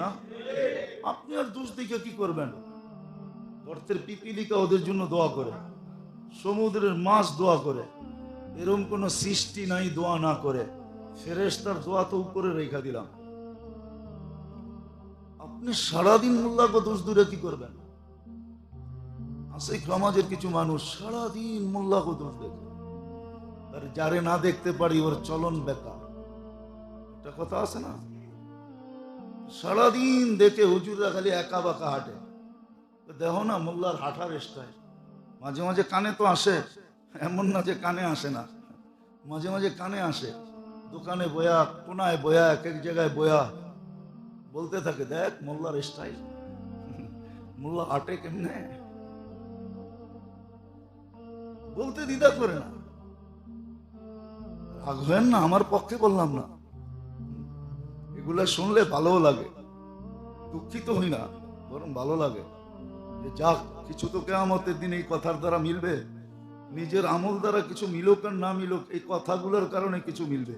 না? আপনি আর দোষ দিকে কি করবেন? গর্তের পিপিলিকা ওদের জন্য দোয়া করে, সমুদ্রের মাছ দোয়া করে, এরকম কোন সৃষ্টি নাই দোয়া না করে। ফেরেশতার দোয়া তো উপরে রেখা দিলাম। আপনি সারাদিন মোল্লাকে দোষ দূরে কি করবেন? আছে সমাজের কিছু মানুষ সারাদিন মোল্লাকে দোষ দেখে, আর যারে না দেখতে পারি ওর চলন বেকার, একটা কথা আছে না? সারাদিন দেখে হুজুররা খালি একা বাঁকা হাঁটে, দেখো না মোল্লার হাঁটার স্টাইল। মাঝে মাঝে কানে তো আসে, এমন না যে কানে আসে না, মাঝে মাঝে কানে আসে। দোকানে বয়া, কোনায় বয়া, এক এক জায়গায় বয়া বলতে থাকে, দেখ মোল্লার স্টাইল, মোল্লা হাঁটে কেমনে, বলতে দ্বিধা করে না। রাগ হয়েন না, আমার পক্ষে বললাম না, এগুলা শুনলে ভালো লাগে, দুঃখিত হই না, বরং ভালো লাগে যে যাক কিছু তো কিয়ামতের দিন এই কথার দ্বারা মিলবে। নিজের আমল দ্বারা কিছু মিলুক আর না মিলুক, এই কথাগুলোর কারণে কিছু মিলবে,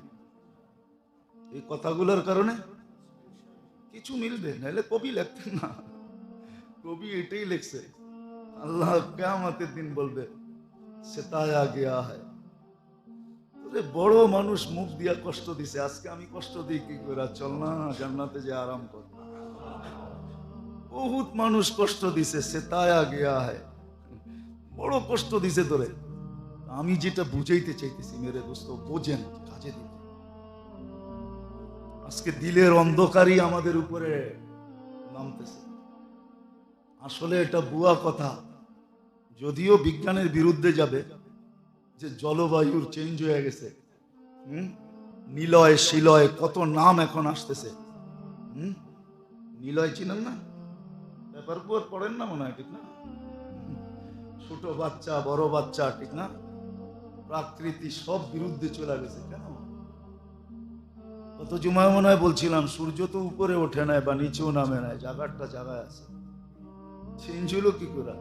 এই কথাগুলোর কারণে কিছু মিলবে। নাহলে কবি লিখতেন না, কবি এটাই লিখছে, আল্লাহ কিয়ামতের দিন বলবে সেতায়া গিয়া হ্যায়। বড় মানুষ মুখ দিয়া কষ্ট দিছে, আজকে আমি কষ্ট দিই কি করে? চল না জান্নাতে যে আরাম কর। বহুত মানুষ কষ্ট দিছে, সেতায়া গিয়া হ্যায়, বড় কষ্ট দিছে তোরে। আমি যেটা বুঝাইতে চাইতেছি মেরে দোস্ত, বোঝেন, কাজে দিন। আজকে দিলের অন্ধকারই আমাদের উপরে নামতেছে। আসলে এটা বুয়া কথা, যদিও বিজ্ঞানের বিরুদ্ধে যাবে যে জলবায়ুর চেঞ্জ হয়ে গেছে। নিলয় শিলয় কত নাম এখন আসতেছে। নিলয় চিনেন না? পেপার পড়েন না মনে হয়, ঠিক না? ছোট বাচ্চা বড় বাচ্চা, ঠিক না? প্রকৃতি সব বিরুদ্ধে চলে গেছে। কেন? কত জুমায় মনে হয় বলছিলাম, সূর্য তো উপরে ওঠে নাই বা নিচেও নামে নাই, জায়গাটা জায়গায় আছে। চেঞ্জ হলো কি করে?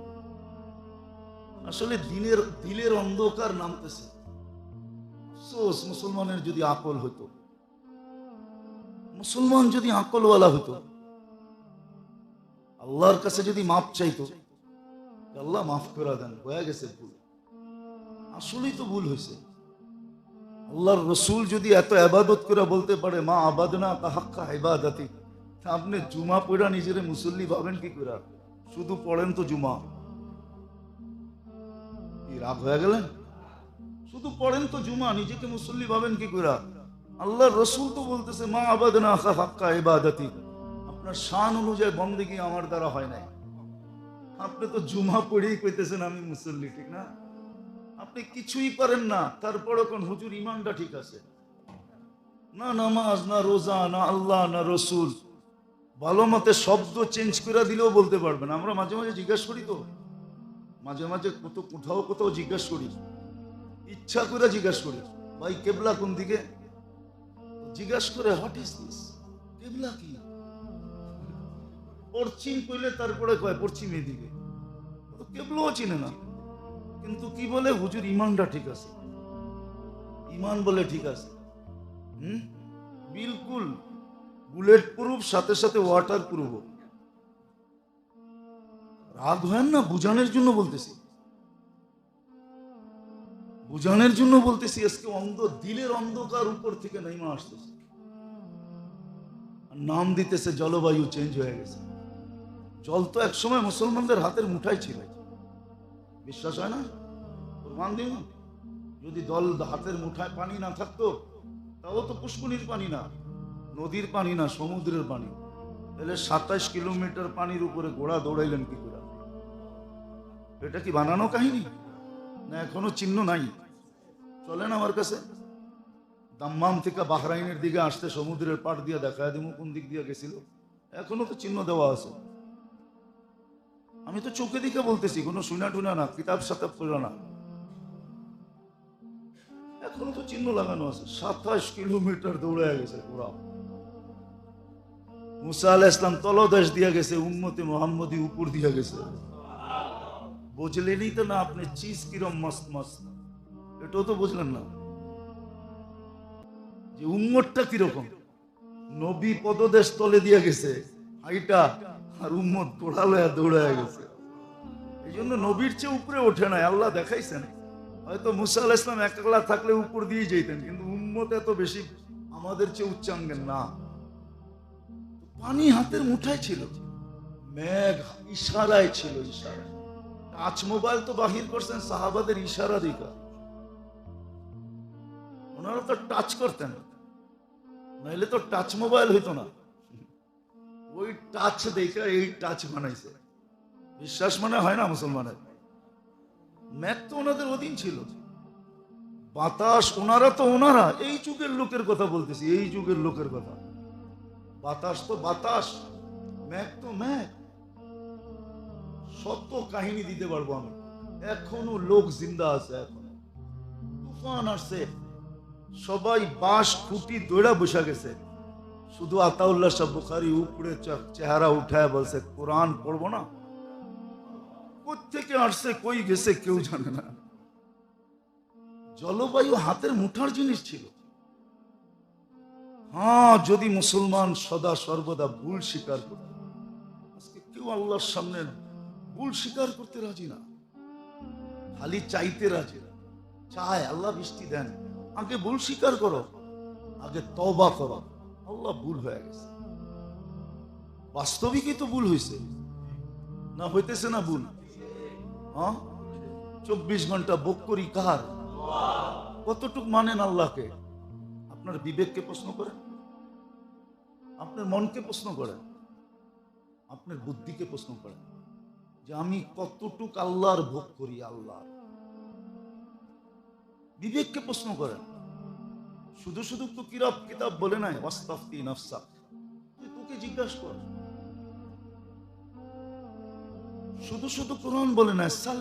আসলে দিলের অন্ধকার নামতেছে। আফসোস, মুসলমানের যদি আকল হতো, মুসলমান যদি আকলওয়ালা হতো, আল্লাহর কাছে যদি মাপ চাইতো, আল্লাহ মাফ করে দেন, হয়ে গেছে ভুল, আসলেই তো ভুল হয়েছে। আল্লাহর রসুল যদি এত ইবাদত করে বলতে পারে মা আবাদনা কাহাক্কা ইবাদাতি, আপনি জুমা পড়া নিজের মুসল্লি ভাবেন কি করে? শুধু পড়েন তো জুমা, কি রাগ হয়ে গেলেন? শুধু পড়েন তো জুমা, নিজেকে মুসল্লি ভাবেন কি করে? আল্লাহর রসুল তো বলতেছে মা আবাদনা কাহাক্কা ইবাদাতি, আপনার শান অনুযায়ী বন্দেগী আমার দ্বারা হয় নাই। আপনি তো জুমা পড়েই কইতেছেন আমি মুসল্লি, ঠিক না? আপনি কিছুই করেন না, তারপরে কোন হুজুর ইমানটা ঠিক আছে না? নামাজ না রোজা না আল্লাহ না রসুল, ভালো মতে শব্দ চেঞ্জ করে দিলেও বলতে পারবেন। আমরা মাঝে মাঝে জিজ্ঞাসা করি তো, মাঝে মাঝে কোথাও কোথাও জিজ্ঞাসা করি, ইচ্ছা করে জিজ্ঞাসা করি, ভাই কেবলা কোন দিকে? জিজ্ঞাসা করে হোয়াট ইজ দিস, কেবলা কি? পশ্চিম কইলে তারপরে কয় পশ্চিম এদিকে, কেবলাও চিনে না। কিন্তু কি বলে হুজুর ইমানটা ঠিক আছে, ইমান বলে ঠিক আছে। বিলকুল বুলেট প্রুফ, সাথে সাথে ওয়াটার প্রুফ। রাগ হয় না, বুঝানোর জন্য বলতেছি, বুঝানোর জন্য বলতেছি। আজকে দিলের অন্ধকার উপর থেকে নেমে আসতেছে, নাম দিতেছে জলবায়ু চেঞ্জ হয়ে গেছে। জল তো একসময় মুসলমানদের হাতের মুঠাই ছিল, বিশ্বাস হয় না? প্রমাণ দিন, যদি হাতের মুঠায় পানি না থাকতো, তাও তো পুষ্করিণীর পানি না, নদীর পানি না, সমুদ্রের পানি, তাহলে 27 কিলোমিটার পানির উপরে ঘোড়া দৌড়াইলেন কি করে? এটা কি বানানো কাহিনী না এখনো চিহ্ন নাই? চলেন আমার কাছে, দাম্মাম থেকে বাহরাইনের দিকে আসতে সমুদ্রের পাড় দিয়ে দেখা দিব কোন দিক দিয়ে গেছিল, এখনো তো চিহ্ন দেওয়া আছে। আমি তো চোখে দিকে বলতেছি, কোনো শুনা টুনা না, কিতাব সাতাব করে না, এখনো তো চিহ্ন লাগানো আছে। 27 কিলোমিটার দৌড়ে গেছে ঘোড়া। মুসা আলাইহিস সালাম তলদেশ দিয়ে গেছে, উম্মতে মুহাম্মদী উপর দিয়ে গেছে। বুঝলেনই তো না আপনি চিজ কিরম মস্ত মস্ত, এটাও তো বুঝলেন না যে উম্মতটা কিরকম। নবী পদদেশ তলে দিয়ে গেছে, হাইটা, আর উম্মত গোড়ালে দৌড়ায় গেছে। এই জন্য নবীর চেয়ে উপরে ওঠে নাই, আল্লাহ দেখাইছেন। হয়তো মুসা আলাইহিস সালাম একলা থাকলে উপর দিয়ে যেতেন, কিন্তু উম্মত এত বেশি আমাদের চেয়ে উচ্চাঙ্গের না। পানি হাতের মুঠায় ছিল, মেঘ ইশারায় ছিল, ইশারায়। টাচ মোবাইল তো বাহির করছেন সাহাবাদের ইশারা দিকা, ওনারা তো টাচ করতেন, নাইলে তো টাচ মোবাইল হইতো না। ওই টাচ দেখা এই টাচ বানাইছে। বিশ্বাস মানে হয় না মুসলমানের। ম্যাথ তো ওনাদের অধীন ছিল, বাতাস ওনারা এই যুগের লোকের কথা বলতেছি, এই যুগের লোকের কথা। বাতাস তো বাতাস, ম্যাঘ তো ম্যাঘ। শত কাহিনী দিতে পারবো আমি, এখনো লোক জিন্দা আছে, এখনো তুফান আসছে, সবাই বাঁশ খুঁটি দৌড়া বসে গেছে। শুধু আতাউল্লাহ শাহ বুখারী উপরে চেহারা উঠায় বলছে কোরআন পড়বো না। কোত্থেকে আসছে কই গেছে কেউ জানে না। জলবায়ু হাতের মুঠার জিনিস ছিল। হ্যাঁ, যদি মুসলমান সদা সর্বদা ভুল স্বীকার করত। আজকে কেউ আল্লাহর সামনে ভুল স্বীকার করতে রাজি না, খালি চাইতে রাজি। চায় আল্লাহ বৃষ্টি দেন, আগে ভুল স্বীকার করো, আগে তওবা করো। আল্লাহ ভুল হয়ে গেছে, বাস্তবিকই তো ভুল হয়েছে না, হইতেছে না ভুল? হ্যাঁ, 24 ঘন্টা ভোগ করি কার? কতটুক মানেন আল্লাহকে? আপনার বিবেককে প্রশ্ন করেন, আপনার মনকে প্রশ্ন করেন, আপনার বুদ্ধিকে প্রশ্ন করেন যে আমি কতটুক আল্লাহর ভোগ করি। আল্লাহর বিবেককে প্রশ্ন করেন। শুধু শুধু তো কিতাব বলে নাই ওয়াস্তাফতি নাফসা, তুই তোকে জিজ্ঞাসা কর। শুধু শুধু কোরআন বলে নাই, সাল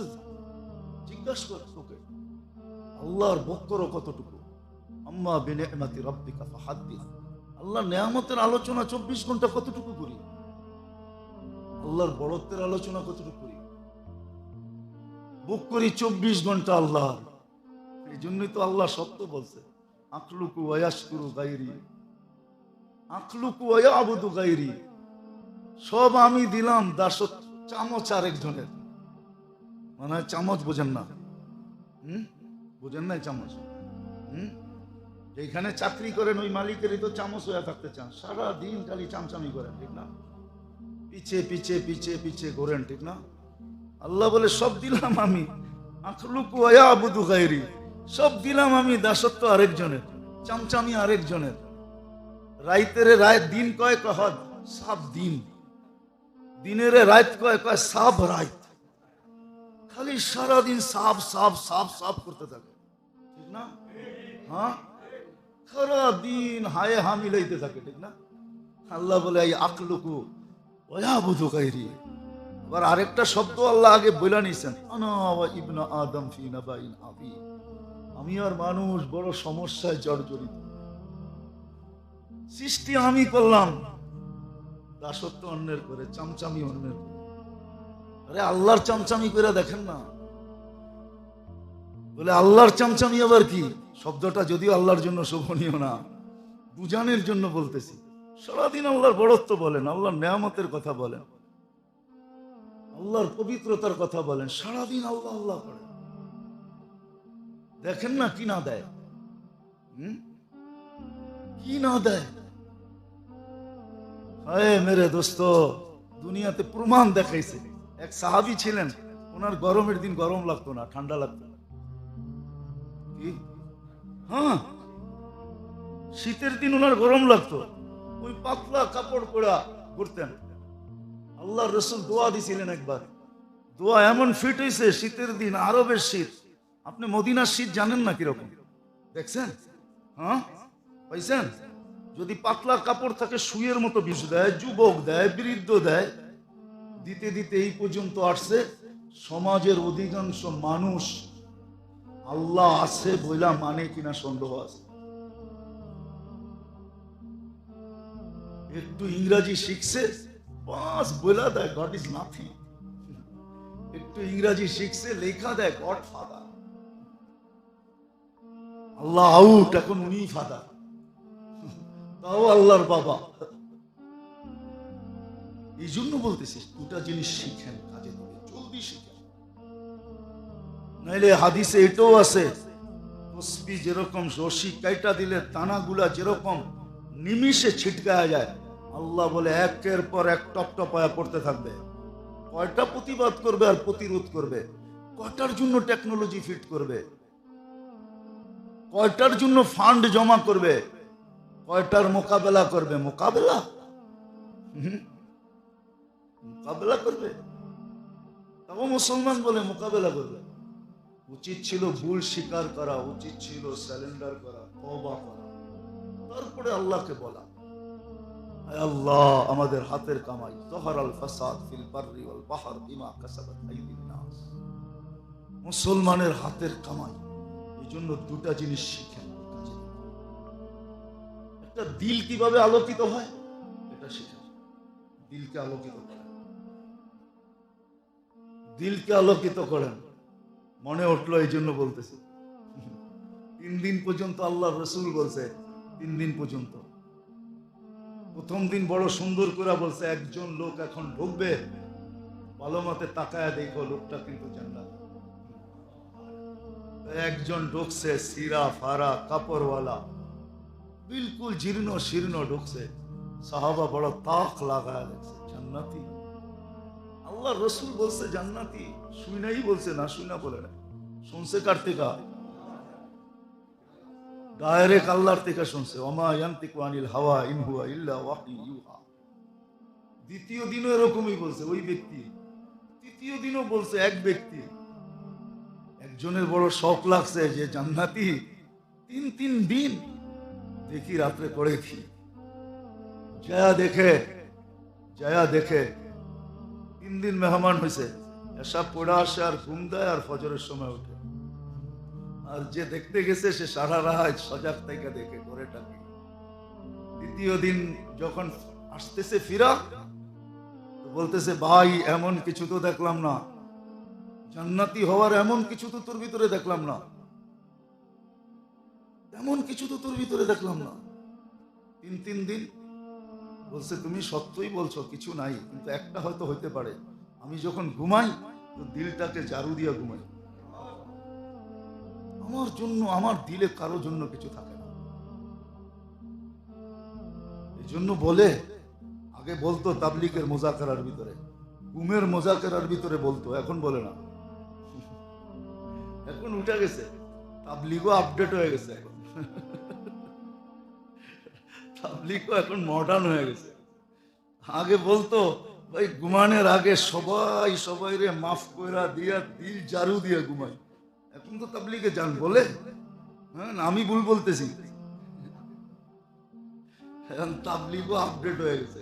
জিজ্ঞাসা কর তোকে আল্লাহর ভোগ করো কতটুকু। আম্মা বিনিআমাতি রাব্বিকা ফাহাদ্দিস, আল্লাহর নিয়ামতের আলোচনা 24 ঘন্টা কতটুকু করি? আল্লাহর বড়ত্বের আলোচনা কতটুকু করি? ভোগ করি 24 ঘন্টা আল্লাহর। এই জন্যই তো আল্লাহ সত্য বলছে, আখলুকু ওয়া ইয়াশকুরু গায়রি, আখলুকু ওয়া ইয়াবুদু গায়রি। সব আমি দিলাম, দাসত্ব চামচ আরেকজনের। মানে চামচ বোঝেন না? বোঝেন নাই চামচ? যেখানে চাকরি করেন ওই মালিকেরই তো চামচ হয়ে থাকতে চান, সারা দিন খালি চামচামি করেন, ঠিক না? পিছে পিছে পিছে পিছে ঘোরেন, ঠিক না? আল্লাহ বলে সব দিলাম আমি, আখলুকু ওয়া ইয়াবুদু গায়রি, সব দিলাম আমি, দাসত্ব আরেকজনের, চামচামি আরেকজনের। রাইতেরে রাত দিন কয় কহদ সাব দিন, দিনের রাত কয় কয় সাব রাত। খালি সারাদিন সাব সাব সাব সাব করতে থাকে, ঠিক না? হ্যাঁ, সারা দিন হায় হা মিলাইতে থাকে, ঠিক না? আল্লাহ বলে এই আখলুকু ওয়া ইয়াবুদু গায়রি। আবার আরেকটা শব্দ আল্লাহ আগে বলে নিছেন, আনা ওয়া ইবনু আদম ফি নাবাইন আযীম, আমি আর মানুষ বড় সমস্যায় জর্জরিত। সৃষ্টি আমি করলাম, দাসত্ব অন্যের করে, চামচামি অন্যের করে। আরে আল্লাহর চামচামি করে দেখেন না। বলে আল্লাহর চামচামি আবার কি? শব্দটা যদিও আল্লাহর জন্য শোভনীয় না, বুঝানোর জন্য বলতেছি। সারাদিন আল্লাহর বড়ত্ব বলেন, আল্লাহর নেয়ামতের কথা বলেন, আল্লাহর পবিত্রতার কথা বলেন, সারাদিন আল্লাহ আল্লাহ করেন। দেখেন না কি না দেয়, কি না দেয়। হায় মেরে দোস্ত, দুনিয়াতে প্রমাণ দেখাইছে। এক সাহাবী ছিলেন, ওনার গরমের দিন গরম লাগতো না, ঠান্ডা লাগতো। কি? হ্যাঁ, শীতের দিন ওনার গরম লাগতো, ওই পাতলা কাপড় পরা ঘুরতেন। আল্লাহর রাসূল দোয়া দিছিলেন একবার, দোয়া এমন ফিট হয়েছে, শীতের দিন আরবের শীত। আপনি মদিনার শীত জানেন না কিরকম, দেখছেন? হ্যাঁ, পাইছেন? যদি পাতলা কাপড় থাকে শুয়ের মতো বিষ দেয়, যুবক দেয়, বৃদ্ধ দেয়, দিতে দিতে এই পর্যন্ত আসছে। সমাজের অধিকাংশ মানুষ আল্লাহ আছে বইলা মানে কিনা সন্দেহ আছে। একটু ইংরাজি শিখছে, বাস বইলা দেয় গড ইজ নাথিং। একটু ইংরাজি শিখছে, লেখা দেয় গড ফাদার, আল্লাহ আউট, এখন উনি ফাদার, তাও আল্লাহর বাবা। এই জন্য বলতেছি দুটা জিনিস শিখেন, কাজে দেবে, জলদি শিখেন। নাইলে হাদিসে এটাও আছে, তসবি যেরকম রশি কাইটা দিলে দানাগুলা যেরকম নিমিষে ছিটকায়া যায়, আল্লাহ বলে একের পর এক টপ টপায়া পড়তে থাকবে। কয়টা প্রতিবাদ করবে আর প্রতিরোধ করবে? কয়টার জন্য টেকনোলজি ফিট করবে? কয়টার জন্য ফান্ড জমা করবে? কয়টার মোকাবেলা করবে? মোকাবেলা মোকাবেলা করবে। তাও মুসলমান বলে মোকাবেলা করবে। উচিত ছিল ভুল স্বীকার করা, উচিত ছিল স্যালেন্ডার করা, তওবা করা, তারপরে আল্লাহকে বলা, আল্লাহ আমাদের হাতের কামাই, যহরাল ফাসাদ ফিল বাররি ওয়াল বাহর বিমা কাসাবাত আইদিন নাস। মুসলমানের হাতের কামাই। এই জন্য দুটা জিনিস শিখেন। একটা দিল কিভাবে আলোকিত হয় এটা শিখেন। দিলকে আলোকিত করেন, দিলকে আলোকিত করেন। মনে উঠলো এই জন্য বলতেছি। 3 দিন পর্যন্ত আল্লাহ রসুল বলছে, 3 দিন পর্যন্ত। প্রথম দিন বড় সুন্দর করে বলছে, একজন লোক এখন ঢুকবে, ভালো মতে তাকায় দেখো লোকটা কিন্তু জান্নাত। একজন ঢুকছে, সিরা ফারা কাপড়ওয়ালা, বিলকুল জীর্ণ শীর্ণ ঢুকছে। সাহাবা বড় তাক লাগায় দেখছে, জান্নাতি। আল্লাহ রসুল বলছে জান্নাতি, শুনাই বলছে, না শুনা বলে না। শুনছে কার থেকে? ডাইরেক্ট আল্লাহর থেকে শুনছে। ওমা ইয়ান্তিকু আনিল হাওয়া ইন হুয়া ইল্লা ওয়াহয়ুন ইউহা। দ্বিতীয় দিনও এরকমই বলছে ওই ব্যক্তি, তৃতীয় দিনও বলছে এক ব্যক্তি। একজনের বড় শখ লাগছে যে জান্নাতি, 3 দিন দেখি রাত্রে করে কি জয়া দেখে 3 দিন মেহমান হয়েছে, এসব পড়া আসে আর ঘুম দেয় আর ফজরের সময় উঠে। আর যে দেখতে গেছে সে সারা রাত সজাগ থেকে দেখে করে টাকে। দ্বিতীয় দিন যখন আসতেছে ফিরা, বলতেছে ভাই এমন কিছু তো দেখলাম না, জান্নাতি হওয়ার এমন কিছু তো তোর ভিতরে দেখলাম না, এমন কিছু তো তোর ভিতরে দেখলাম না। 3 দিন বলছে তুমি সত্যই বলছো, কিছু নাই, কিন্তু একটা হয়তো হইতে পারে, আমি যখন ঘুমাই তো দিলটাকে ঝাড়ু দিয়া ঘুমাই। আমার জন্য, আমার দিলে কারো জন্য কিছু থাকে না। এই জন্য বলে, আগে বলতো তাবলিগের মোজাকারার ভিতরে, ঘুমের মোজাকারার ভিতরে বলতো, এখন বলে না। এখন উঠে গেছে, তাবলিগও আপডেট হয়ে গেছে। এখন তাবলিগও এখন মডার্ন হয়ে গেছে। আগে বলতো ভাই ঘুমানোর আগে সবাই রে মাফ কইরা দিয়া দিল ঝাড়ু দিয়া ঘুমাই। এখন তো তাবলিগে যান বলে, হ্যাঁ আমি ভুল বলতেছি। এখন তাবলিগও আপডেট হয়ে গেছে,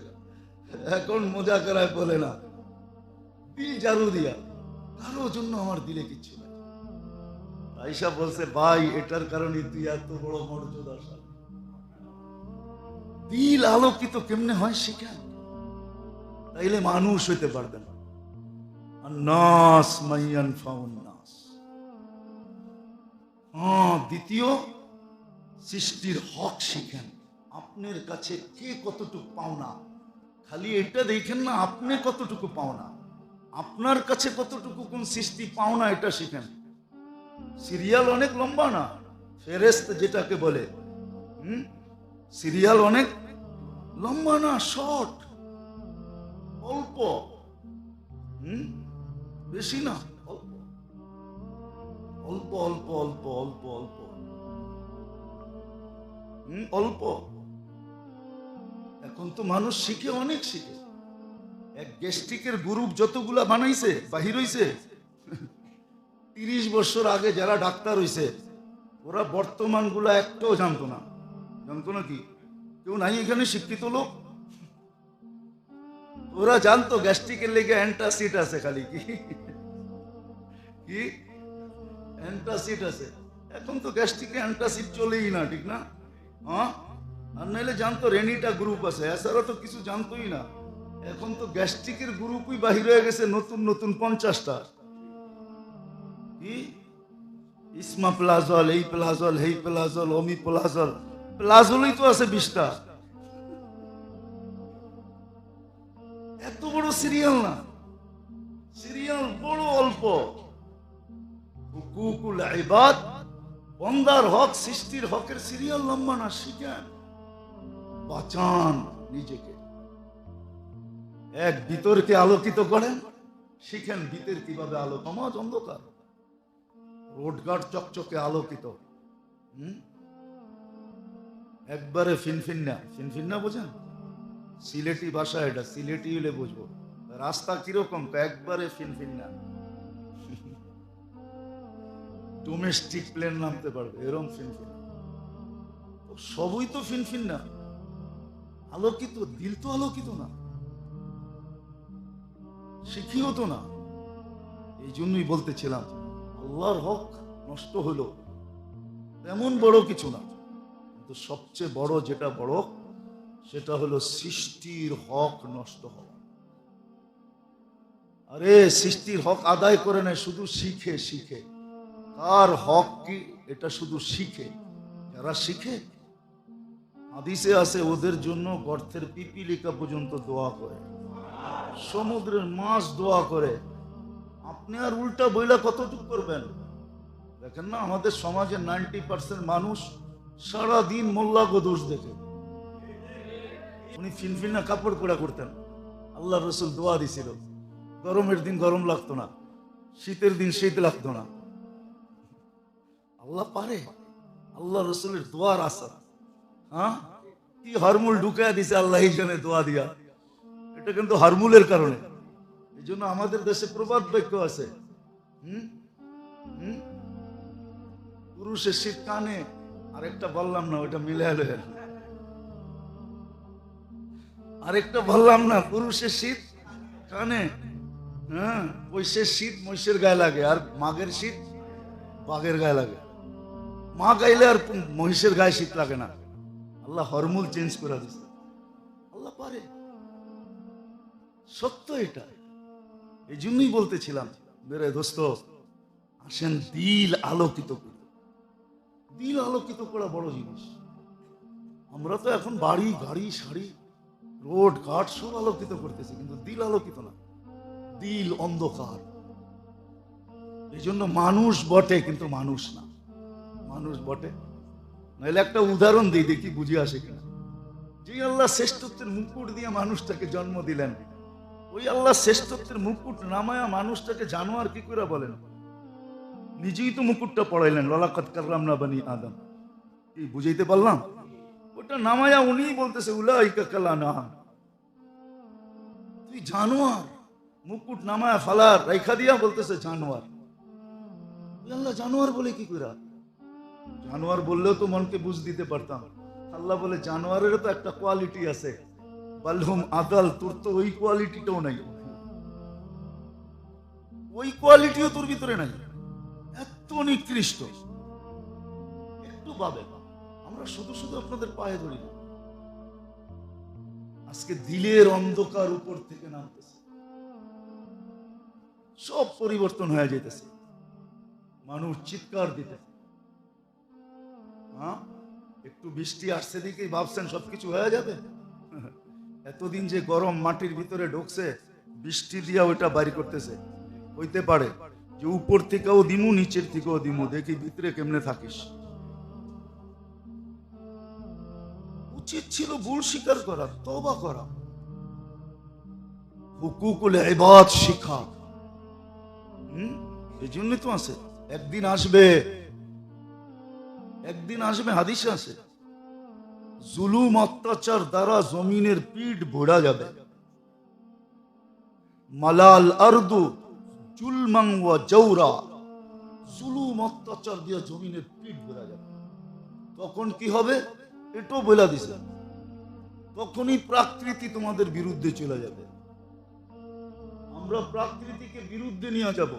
এখন মোজাকারায় বলে না, দিল ঝাড়ু দিয়া, কারো জন্য আমার দিলে কিচ্ছু নাই। আয়েশা বলছে ভাই এটার কারণে তুই এত বড় মর্যাদাশালী। দিল আলোকিত কেমনে হয় শিখেন, তাইলে মানুষ হইতে পারবেন। নাস মাইয়ান ফাউন নাস। দ্বিতীয়, সৃষ্টির হক শিখেন। আপনার কাছে কে কতটুকু পাওনা, খালি এটা দেখেন না আপনি কতটুকু পাওনা, আপনার কাছে কতটুকু কোন সৃষ্টি পাওনা এটা শিখেন। সিরিয়াল অনেক লম্বা না, ফেরেশত যেটাকে বলে, সিরিয়াল অনেক লম্বা না, শর্ট, অল্প, বেশি না, অল্প অল্প অল্প অল্প অল্প অল্প অল্প। এখন তো মানুষ শিখে, অনেক শিখে। এক গ্যাস্ট্রিকের গ্রুপ যতগুলা বানাইছে বাহির হইছে, 30 বছর আগে যারা ডাক্তার হইছে ওরা বর্তমান গুলা একটাও জানতো না। জানতো না কি? কেউ নাই এখানে শিক্ষিত লোক? ওরা জানতো গ্যাস্ট্রিকের লেগে অ্যান্টাসিড আছে, খালি কি কি অ্যান্টাসিড আছে। এখন তো গ্যাস্ট্রিকে অ্যান্টাসিড চলেই না, ঠিক না? হ্যাঁ, আর নাইলে জানতো রেনিটা গ্রুপ আছে, এছাড়া তো কিছু জানতোই না। এখন তো গ্যাস্ট্রিকের গ্রুপই বাহির হয়ে গেছে নতুন নতুন 50টা। কি ইসমা প্লাজল, এই প্লাজল, হেই প্লাজল, অমি প্লাজল, প্লাজলই তো আছে 20টা। এত বড় সিরিয়াল না, সিরিয়াল বড় অল্প। হুকুকুল ইবাদ, বান্দার হক, সৃষ্টির হকের সিরিয়াল লম্বা না। শিখেন, বাঁচান নিজেকে। এক ভিতরকে আলোকিত করেন, শিখেন ভিতর কিভাবে আলো। সমাজ অন্ধকার, রোডঘাট চকচকে আলোকিত। একবারে ফিনফিন্না। ফিনফিন্না বোঝেন? সিলেটি ভাষা এটা, সিলেটি হলে বুঝবো। রাস্তা কিরকম? একবারে ফিনফিন্না, ডোমেস্টিক প্লেন নামতে পারবে এরকম ফিনফিন্না। সবই তো ফিনফিন্না, আলোকিত। দিল তো আলোকিত না, শিখিও তো না। এই জন্যই বলতেছিলাম, আল্লাহর হক নষ্ট হলো তেমন বড় কিছু না, কিন্তু সবচেয়ে বড় যেটা বড় সেটা হলো সৃষ্টির হক নষ্ট হওয়া। আরে সৃষ্টির হক আদায় করে নেয়, শুধু শিখে শিখে। কার হক কি এটা শুধু শিখে। যারা শিখে, হাদিসে আছে ওদের জন্য গর্তের পিপিলিকা পর্যন্ত দোয়া করে, সমুদ্রের মাছ দোয়া করে। আপনি আর উল্টা বইলা কতটুকু করবেন? দেখেন না, আমাদের সমাজের 90% মানুষ সারাদিন মোল্লাকে দোষ দেখে। উনি ফিনফিনা কাপড় কোড়া করতেন, আল্লাহ রসুল দোয়া দিছিল, গরমের দিন গরম লাগতো না, শীতের দিন শীত লাগতো না। আল্লাহ পারে, আল্লাহ রসুলের দোয়ার আশা। হ্যাঁ, কি হরমুল ঢুকায় দিছে আল্লাহ এই জন্য দোয়া দিয়া। এটা কিন্তু হরমুলের কারণে। এই জন্য আমাদের দেশে প্রবাদ বাক্য আছে, পুরুষের শীত কানে, আরেকটা বললাম না, ওইটা মিলে এলো। আরেকটা বললাম না, পুরুষের শীত কানে, হ্যাঁ, পৈশের শীত মহিষের গায়ে লাগে, আর মাঘের শীত বাঘের গায়ে লাগে। মা গাইলে আর মহিষের গায়ে শীত লাগে না। আল্লাহ হরমুল চেঞ্জ করে দিচ্ছে। আল্লাহ পারে, সত্য এটা। এই জন্যই বলতেছিলাম, মেরে দোস্ত, আসেন দিল আলোকিত করি। দিল আলোকিত করা বড় জিনিস। আমরা তো এখন বাড়ি গাড়ি শাড়ি রোড ঘাট সব আলোকিত করতেছি, কিন্তু দিল আলোকিত না, দিল অন্ধকার। এই জন্য মানুষ বটে কিন্তু মানুষ না। মানুষ বটে, নাহলে একটা উদাহরণ দিই, দেখি বুঝে আসে কিনা। যে আল্লাহ শ্রেষ্ঠত্বের মুকুট দিয়ে মানুষটাকে জন্ম দিলেন, ওই আল্লাহ শ্রেষ্ঠত্বের মুকুট নামায়া মানুষটাকে জানোয়ার কি করে বলেন? নিজেই তো মুকুটটা পড়াইলেন, ওয়ালাকাদ কাররামনা বানি আদম। কি বুঝাইতে পারলাম? ওটা নামায়া উনিই বলতেছে উলাইকা কাল আনআম। তুই জানোয়ার, মুকুট নামায়া ফালার রাইখা দিয়া বলতেছে জানোয়ার। আল্লাহ জানোয়ার বলে কি করে? জানোয়ার বললেও তো মনকে বুঝ দিতে পারতাম। আল্লাহ বলে জানোয়ারের তো একটা কোয়ালিটি আছে, বালহুম আদাল, তোর তো ওই কোয়ালিটিটাও নাই, ওই কোয়ালিটিও তোর ভিতরে নাই। এত নিকৃষ্ট। একটু ভাবে, আমরা শুধু শুধু আপনাদের পায়ে ধরি না। আজকে দিলের অন্ধকার উপর থেকে নামতেছে, সব পরিবর্তন হয়ে যেতেছে। মানুষ চিৎকার দিতেছে। হ্যাঁ, একটু বৃষ্টি আসছে দিকেই ভাবছেন সবকিছু হয়ে যাবে। এতদিন যে গরম মাটির ভিতরে ঢুকছে, বৃষ্টি দিয়া ওইটা বাইর করতেছে। হইতে পারে যে উপর থেকেও দিমু, নিচের থেকেও দিমু, দেখি ভিতরে কেমনে থাকিস। উচিত ছিল ভুল স্বীকার করা, তওবা করা, হুকুকুল ইবাদ শিখা। এই জন্যই তো আছে, একদিন আসবে, একদিন আসবে, হাদিসে আছে, জুলুম অত্যাচার দ্বারা জমিনের পিঠ ভরা যাবে। মালাল আরদু জুলমান ওয়া জাওরা, জুলুম অত্যাচার দিয়ে জমিনের পিঠ ভরা যাবে। তখন কি হবে এটাও বলে দিছে, তখনই প্রকৃতি তোমাদের বিরুদ্ধে চলে যাবে। আমরা প্রকৃতিকে বিরুদ্ধে নিয়ে যাব।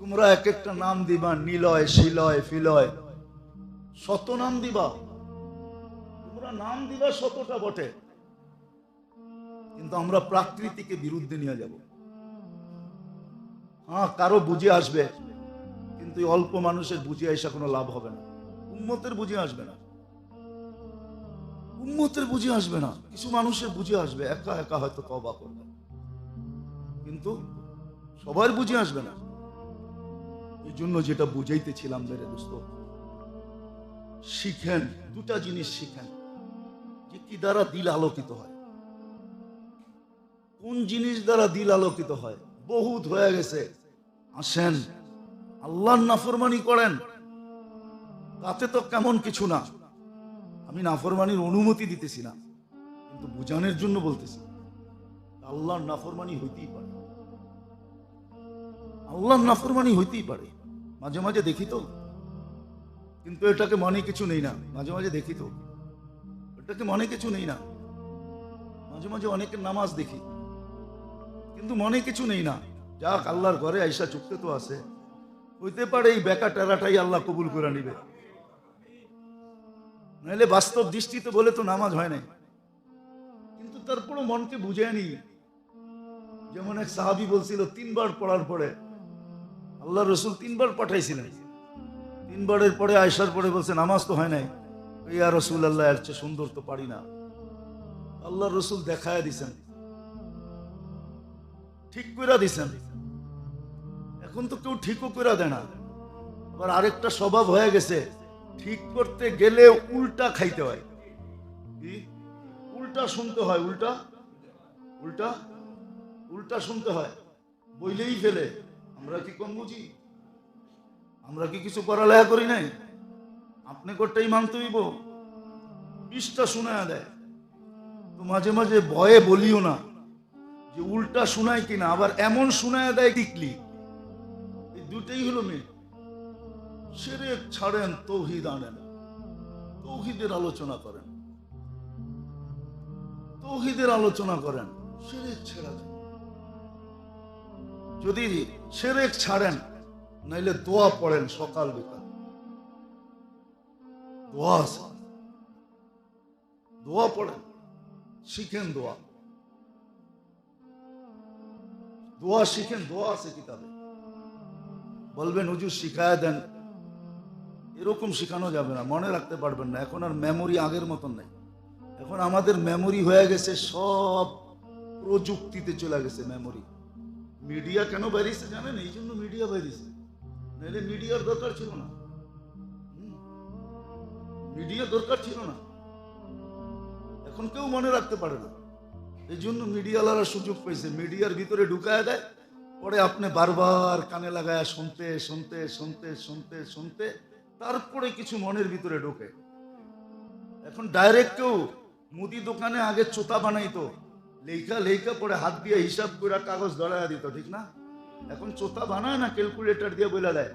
তোমরা এক একটা নাম দিবা, নিলয় শিলয় ফিলয়, শত নাম দিবা। তোমরা নাম দিবা শতটা বটে, কিন্তু আমরা প্রকৃতিকে বিরুদ্ধে নিয়ে যাব। হ্যাঁ, কারো বুঝে আসবে, কিন্তু অল্প মানুষের বুঝে আসা কোনো লাভ হবে না। উম্মতের বুঝে আসবে না। উম্মতের বুঝে আসবে না, কিছু মানুষের বুঝে আসবে, একা একা হয়তো তওবা করবে, কিন্তু সবার বুঝে আসবে না। এই জন্য যেটা বুঝাইতেছিলাম মেরে দোস্ত, শিখেন, দুটা জিনিস শিখেন, যে কি দ্বারা দিল আলোকিত হয়। কোন জিনিস দ্বারা দিল আলোকিত হয়? বহুত হয়ে গেছে। আসেন আল্লাহর নাফরমানি করেন, তাতে তো কেমন কিছু না। আমি নাফরমানির অনুমতি দিতেছি না, কিন্তু বুঝানোর জন্য বলতেছি। আল্লাহর নাফরমানি হইতেই পারে, আল্লাহর নাফরমানি হইতেই পারে। মাঝে মাঝে দেখি তো, কিন্তু এটাকে মনে কিছু নেই না। মাঝে মাঝে দেখি তো, এটাকে মনে কিছু নেই না। মাঝে মাঝে অনেকের নামাজ দেখি, কিন্তু মনে কিছু নেই না। যাক, আল্লাহর ঘরে আইসা চুক্তে তো আছে, হইতে পারে এই বেকা টেরাটাই আল্লাহ কবুল করে নিবে, নাহলে বাস্তব দৃষ্টিতে বলে তো নামাজ হয় নাই। কিন্তু তারপরও মনকে বুঝে নি। যেমন এক সাহাবী বলছিল, 3 বার পড়ার পরে আল্লাহ রসুল 3 বার পাঠাইছিলেন, 3 বারের পরে আয়সার পরে বলছে নামাজ তো হয় নাই। ইয়া রাসূলুল্লাহ, এর চেয়ে সুন্দর তো পারি না। আল্লাহ রসুল দেখায় দিছেন, ঠিক করে দিছেন। এখন তো কেউ ঠিকও করে দেয় না। আবার আরেকটা স্বভাব হয়ে গেছে, ঠিক করতে গেলে উল্টা খাইতে হয়, কি উল্টা শুনতে হয়, উল্টা উল্টা উল্টা শুনতে হয়, বইলেই ফেলে। আমরা কি কম বুঝি? আমরা কি কিছু পড়ালেখা করি নাই? আপনি কোটাই মানতে হইব, 20টা শোনায় দেয়। তো মাঝে মাঝে ভয়ে বলিও না যে উল্টা শোনায় কিনা, আবার এমন শোনায় দেয় টিকলি। এই দুটেই হলো মেয়ে। শিরক ছাড়েন, তৌহিদ আনেন, তৌহিদের আলোচনা করেন, তৌহিদের আলোচনা করেন, শিরক ছেড়ে দেন। যদি শিরক ছাড়েন, নাইলে দোয়া পড়েন সকাল বিকাল। দোয়া আছে, দোয়া পড়েন, শিখেন দোয়া, দোয়া শিখেন। দোয়া আছে কিতাবে। বলবেন হুজুর শিখায় দেন, এরকম শিখানো যাবে না, মনে রাখতে পারবেন না। এখন আর মেমোরি আগের মতন নাই। এখন আমাদের মেমোরি হয়ে গেছে সব প্রযুক্তিতে চলে গেছে মেমোরি। মিডিয়া কেন বেরিয়েছে জানেন? এই জন্য মিডিয়া বেরিয়েছে, নাহলে মিডিয়ার দরকার ছিল না। মিডিয়া দরকার ছিল না, এখন কেউ মনে রাখতে পারে না। এই জন্য মিডিয়াওয়ালারা সুযোগ পেয়েছে, মিডিয়ার ভিতরে ঢুকায় দেয়, পরে আপনি বারবার কানে লাগায় শুনতে শুনতে শুনতে শুনতে শুনতে তারপরে কিছু মনের ভিতরে ঢোকে। এখন ডাইরেক্ট কেউ মুদি দোকানে আগে চোতা বানাইতো, লেখা লেখা পরে হাত দিয়ে হিসাব করে কাগজ ধরায় দিত, ঠিক না? এখন চোতা বানায় না, ক্যালকুলেটর দিয়ে বলে দেয়।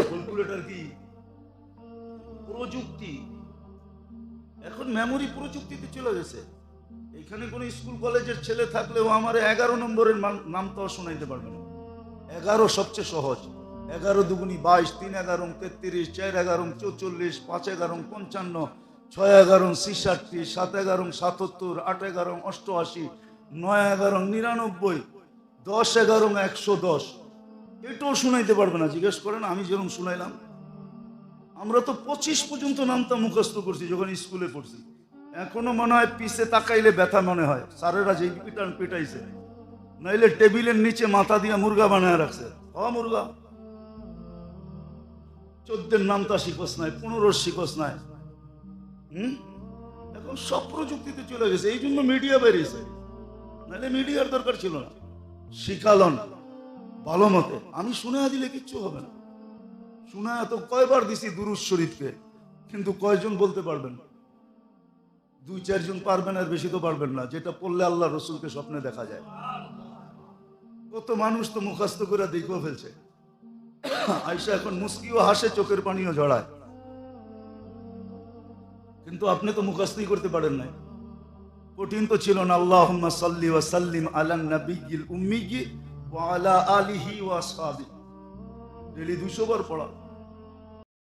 ক্যালকুলেটর কি? প্রযুক্তি। এখন মেমোরি প্রযুক্তিতে চলে গেছে। এখানে কোন স্কুল কলেজের ছেলে থাকলেও আমার 11 নম্বরের নাম তো শোনাইতে পারবে না। 11 সবচেয়ে সহজ। 11 দুগুনি 22, 3 11 33, 4 11 44, 5 11 55, 6 11 66, 7 11 77, 8 11 88, 9 11 99, 10 11 110। এটাও শুনাইতে পারবে না। জিজ্ঞেস করেন আমি যেরকম শুনাইলাম। আমরা তো 25 পর্যন্ত নামটা মুখস্থ করছি যখন স্কুলে পড়ছি। এখনো মনে হয় পিছে তাকাইলে ব্যথা মনে হয়। স্যারেরা যেই পিটান পিটাইছে, নাইলে টেবিলের নিচে মাথা দিয়ে মুরগা বানায় রাখছে। মুরগা 14 নামটা শিখস নাই, 15 শিখস নাই। এখন সব প্রযুক্তিতে চলে গেছে, এই জন্য মিডিয়া বেরিয়েছে, নাহলে মিডিয়ার দরকার ছিল না। শিখালন ভালো মতে। আমি শুনে দিলে কিচ্ছু হবে না। শুনে তো কয়বার দিছি দুরূদ শরীফকে, কিন্তু কয়জন বলতে পারবেন? 2-4 জন পারবেন, আর বেশি তো পারবেন না। যেটা পড়লে আল্লাহ রসুলকে স্বপ্নে দেখা যায়। কত মানুষ তো মুখস্থ করে দেখেও ফেলছে। আয়সা এখন মুস্কিও হাসে, চোখের পানিও ঝরায়, কিন্তু আপনি তো মুখস্থই করতে পারেন নাই। কঠিন তো ছিল না। আল্লাহুম্মা সাল্লি ওয়া সাল্লিম আলান নাবিয়্যিল উম্মি ওয়া আলা আলিহি ওয়া আসহাবিহি। ডেইলি 200 বার পড়া।